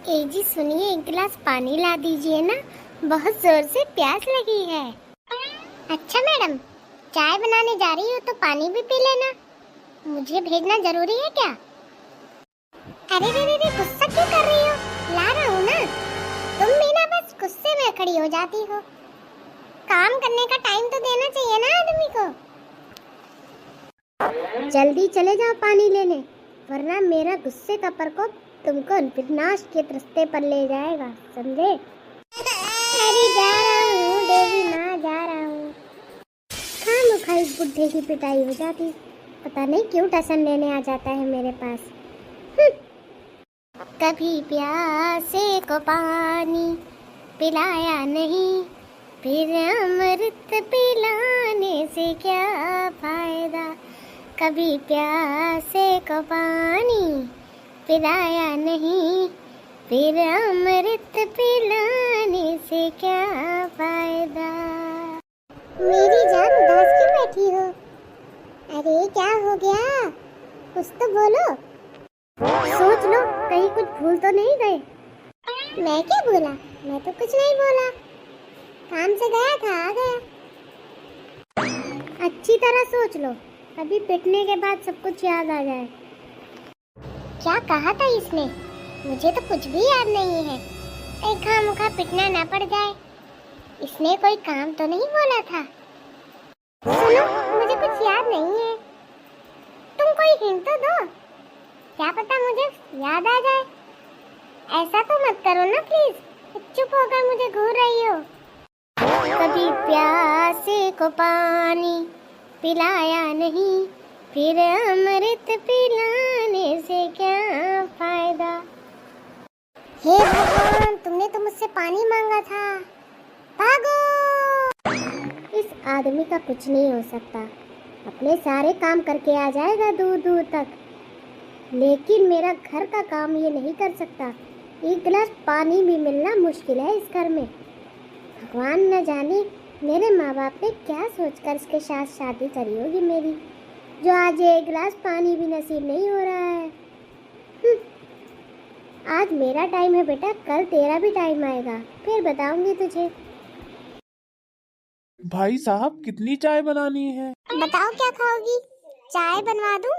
जी सुनिए, एक गिलास पानी ला दीजिए ना, बहुत जोर से प्यास लगी है। अच्छा मैडम, चाय बनाने जा रही हो तो पानी भी पी लेना। मुझे भेजना जरूरी है क्या? अरे रे रे रे, गुस्सा क्यों कर रही हो? ला रहा हूँ ना। तुम भी ना बस गुस्से में खड़ी हो जाती हो। काम करने का टाइम तो देना चाहिए ना आदमी को। जल्दी चले जाओ पानी लेने, वरना मेरा गुस्से का प्रकोप तुमको विनाश के रास्ते पर ले जाएगा, समझे? अरे जा रहा हूँ देवी माँ, जा रहा हूँ। खामखा इस बुड्ढे की पिटाई हो जाती, पता नहीं क्यों टसन लेने आ जाता है मेरे पास। कभी प्यासे को पानी पिलाया नहीं, फिर अमृत पिलाने से क्या फायदा। कभी प्यासे को पानी पिलाया नहीं, फिर अमृत पिलाने से क्या फायदा। मेरी जान उदास क्यों बैठी हो? अरे क्या हो गया, कुछ तो बोलो। सोच लो, कहीं कुछ भूल तो नहीं गए? मैं क्या बोला? मैं तो कुछ नहीं बोला, काम से गया था, आ गया। अच्छी तरह सोच लो, कभी पिटने के बाद सब कुछ याद आ जाए। क्या कहा था इसने? मुझे तो कुछ भी याद नहीं है। एक खामखा पिटना ना पड़ जाए। इसने कोई काम तो नहीं बोला था। सुनो, मुझे कुछ याद नहीं है। तुम कोई हिंट तो दो, क्या पता मुझे याद आ जाए। ऐसा तो मत करो ना प्लीज, चुप होकर मुझे घूर रही हो। कभी प्यासे को पानी पिलाया नहीं, फिर अमृत पिलाने से क्या फायदा। हे भगवान, तुमने तो मुझसे पानी मांगा था। भागो! इस आदमी का कुछ नहीं हो सकता, अपने सारे काम करके आ जाएगा दूर दूर तक, लेकिन मेरा घर का काम ये नहीं कर सकता। एक गिलास पानी भी मिलना मुश्किल है इस घर में। भगवान न जाने मेरे माँ बाप ने क्या सोचकर इसके साथ शादी करी होगी मेरी, जो आज एक गिलास पानी भी नसीब नहीं हो रहा है। आज मेरा टाइम है बेटा, कल तेरा भी टाइम आएगा, फिर बताऊंगी तुझे। भाई साहब, कितनी चाय बनानी है? बताओ क्या खाओगी? चाय बनवा दूं?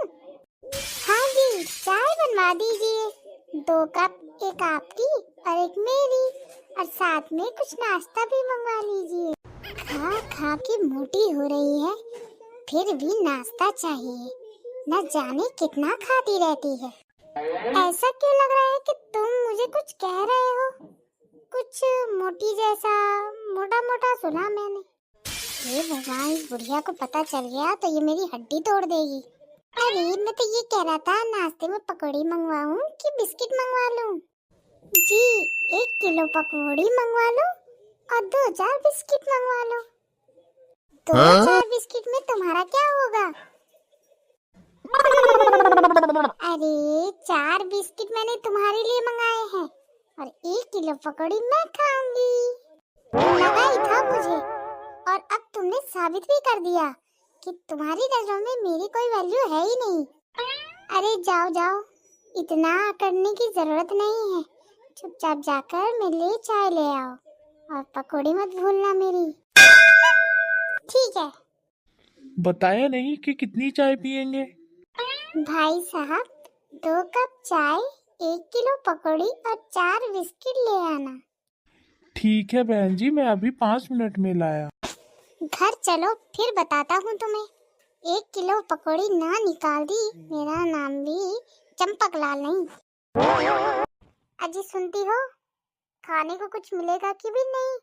हाँ जी, चाय बनवा दीजिए। 2 कप, एक आपकी और एक मेरी, और साथ में कुछ नाश्ता भी मंगवा लीजिए। खा खा के मोटी हो रही है, फिर भी नाश्ता चाहिए। न जाने कितना खाती रहती है। ऐसा क्यों लग रहा है कि तुम मुझे कुछ कह रहे हो? कुछ मोटी जैसा, मोटा मोटा सुना मैंने। ये भगवान, इस बुढ़िया को पता चल गया तो ये मेरी हड्डी तोड़ देगी। अरे मैं तो ये कह रहा था, नाश्ते में पकौड़ी मंगवाऊं कि बिस्किट मंगवा लूं? जी, 1 किलो पकौड़ी मंगवा लो और 2-4 बिस्किट मंगवा लो। 2-4 बिस्किट में तुम्हारा क्या होगा? अरे 4 बिस्किट मैंने तुम्हारे लिए मंगाए हैं और 1 किलो पकौड़ी मैं खाऊंगी। लगा ही था मुझे, और अब तुमने साबित भी कर दिया कि तुम्हारी नजरों में मेरी कोई वैल्यू है ही नहीं। अरे जाओ जाओ, इतना करने की जरूरत नहीं है। चुपचाप जाकर मेरे लिए चाय ले आओ और पकौड़ी मत भूलना मेरी। ठीक है। बताया नहीं कि कितनी चाय पियेंगे? भाई साहब, 2 कप चाय, 1 किलो पकौड़ी और 4 बिस्किट ले आना। ठीक है बहन जी, मैं अभी 5 मिनट में लाया। घर चलो, फिर बताता हूँ तुम्हें। 1 किलो पकौड़ी ना निकाल दी, मेरा नाम भी चंपक लाल नहीं। अजी सुनती हो, खाने को कुछ मिलेगा कि भी नहीं,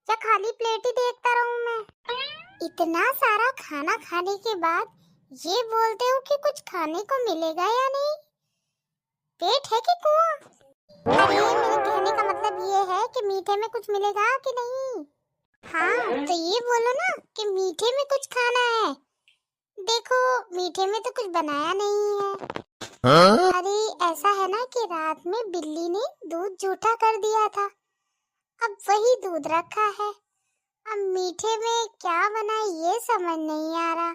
या खाली प्लेट ही देखता रहूं मैं? इतना सारा खाना खाने के बाद ये बोलते हो कि कुछ खाने को मिलेगा या नहीं? पेट है कि कुआं? अरे मेरे कहने का मतलब ये है कि मीठे में कुछ मिलेगा कि नहीं? हाँ तो ये बोलो ना कि मीठे में कुछ खाना है। देखो, मीठे में तो कुछ बनाया नहीं है। अरे ऐसा है ना कि रात में बिल्ली ने दूध जूठा कर दिया था, अब वही दूध रखा है। अब मीठे में क्या बना ये समझ नहीं आ रहा,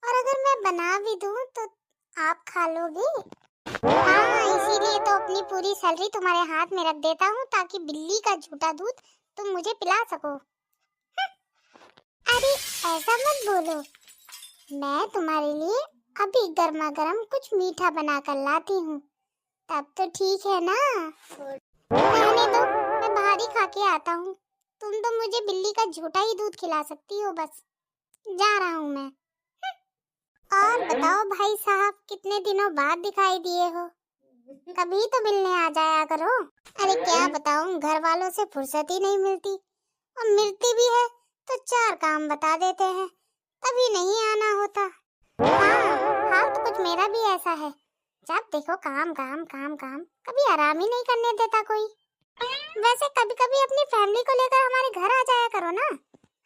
और अगर मैं बना भी दूं तो आप खा लोगे? हाँ, इसीलिए तो अपनी पूरी सैलरी तुम्हारे हाथ में रख देता हूँ ताकि बिल्ली का झूठा दूध तुम मुझे पिला सको। अरे ऐसा मत बोलो, मैं तुम्हारे लिए अभी गर्मा गर्म कुछ मीठा बना कर लाती हूँ, तब तो ठीक है ना। रहने दो, मैं बाहर ही खा के आता हूँ। तुम तो मुझे बिल्ली का झूठा ही दूध खिला सकती हो, बस जा रहा हूँ मैं। और बताओ भाई साहब, कितने दिनों बाद दिखाई दिए हो, कभी तो मिलने आ जाया करो। अरे क्या बताऊं, घर वालों से फुर्सत ही नहीं मिलती, और मिलती भी है तो 4 काम बता देते हैं, तभी नहीं आना होता। हाँ, हाल तो कुछ मेरा भी ऐसा है, जब देखो काम काम काम काम, कभी आराम ही नहीं करने देता कोई। वैसे कभी कभी अपनी फैमिली को लेकर हमारे घर आ जाया करो ना,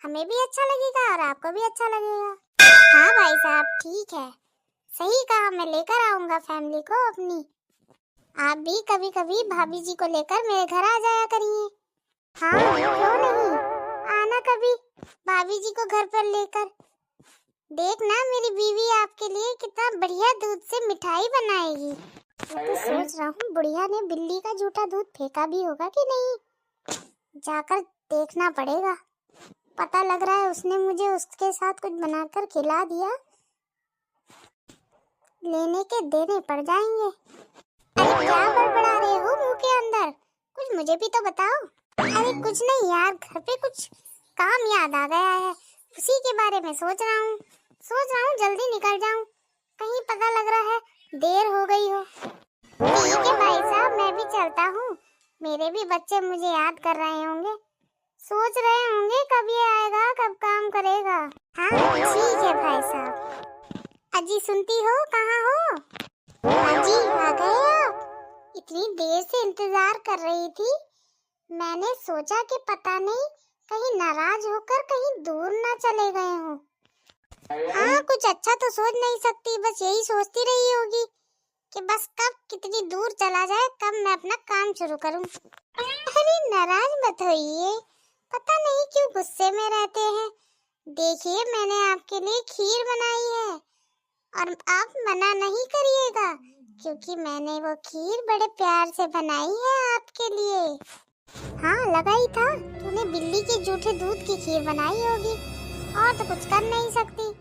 हमें भी अच्छा लगेगा और आपको भी अच्छा लगेगा। हाँ भाई साहब, ठीक है, सही कहा, मैं लेकर आऊंगा फैमिली को अपनी। आप भी कभी कभी भाभी जी को लेकर मेरे घर आ जाया करिए। हाँ क्यों नहीं, आना कभी भाभी जी को घर पर लेकर। देखना मेरी बीवी आपके लिए कितना बढ़िया दूध से मिठाई बनाएगी। मैं तो सोच रहा हूँ बुढ़िया ने बिल्ली का झूठा दूध फेंका भी होगा कि नहीं, जाकर देखना पड़ेगा। पता लग रहा है उसने मुझे उसके साथ कुछ बनाकर खिला दिया, लेने के देने पड़ जाएंगे। अरे क्या बड़बड़ा रहे हो मुंह के अंदर, कुछ मुझे भी तो बताओ। अरे कुछ नहीं यार, घर पे कुछ काम याद आ गया है, उसी के बारे में सोच रहा हूँ जल्दी निकल जाऊं, कहीं पता लग रहा है देर हो गई हो। ठीक है भाई साहब, मैं भी चलता हूँ, मेरे भी बच्चे मुझे याद कर रहे होंगे, सोच रहे होंगे कब ये आएगा कब काम करेगा। हाँ ठीक है भाई साहब। अजी सुनती हो, कहाँ हो? हाँ जी आ गए आप, इतनी देर से इंतजार कर रही थी, मैंने सोचा कि पता नहीं कहीं नाराज होकर कहीं दूर ना चले गए हो। हाँ कुछ अच्छा तो सोच नहीं सकती, बस यही सोचती रही होगी कि बस कब कितनी दूर चला जाए, कब मैं अपना काम शुरू करूं। अरे नाराज मत होइए, पता नहीं क्यों गुस्से में रहते हैं। देखिए मैंने आपके लिए खीर बनाई है और आप मना नहीं करिएगा, क्योंकि मैंने वो खीर बड़े प्यार से बनाई है आपके लिए। हाँ लगा ही था, तूने बिल्ली के झूठे दूध की खीर बनाई होगी, और तो कुछ कर नहीं सकती।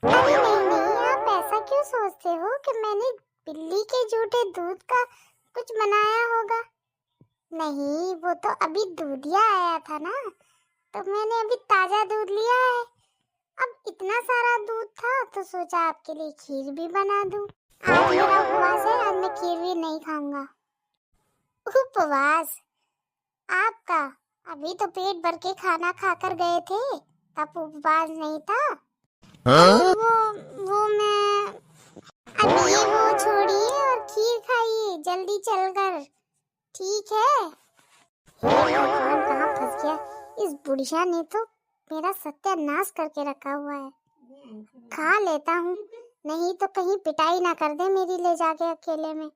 अरे नहीं, आप ऐसा क्यों सोचते हो कि मैंने बिल्ली के झूठे दूध का कुछ बनाया होगा? नहीं, वो तो अभी दूधिया आया था ना, तो मैंने अभी ताजा दूध लिया है। अब इतना सारा दूध था तो सोचा आपके लिए खीर भी बना दूं। आज मेरा उपवास है, आज मैं खीर भी नहीं खाऊंगा। उपवास आपका? अभी तो पेट भर के खाना खाकर गए थे, तब उपवास नहीं था। हाँ? वो मैं, अब ये वो छोड़िए और खीर खाइए जल्दी चलकर, ठीक है? हे भगवान, कहाँ फंस गया, इस बुढ़िया ने तो मेरा सत्यानाश करके रखा हुआ है। खा लेता हूँ, नहीं तो कहीं पिटाई ना कर दे मेरी ले जाके अकेले में।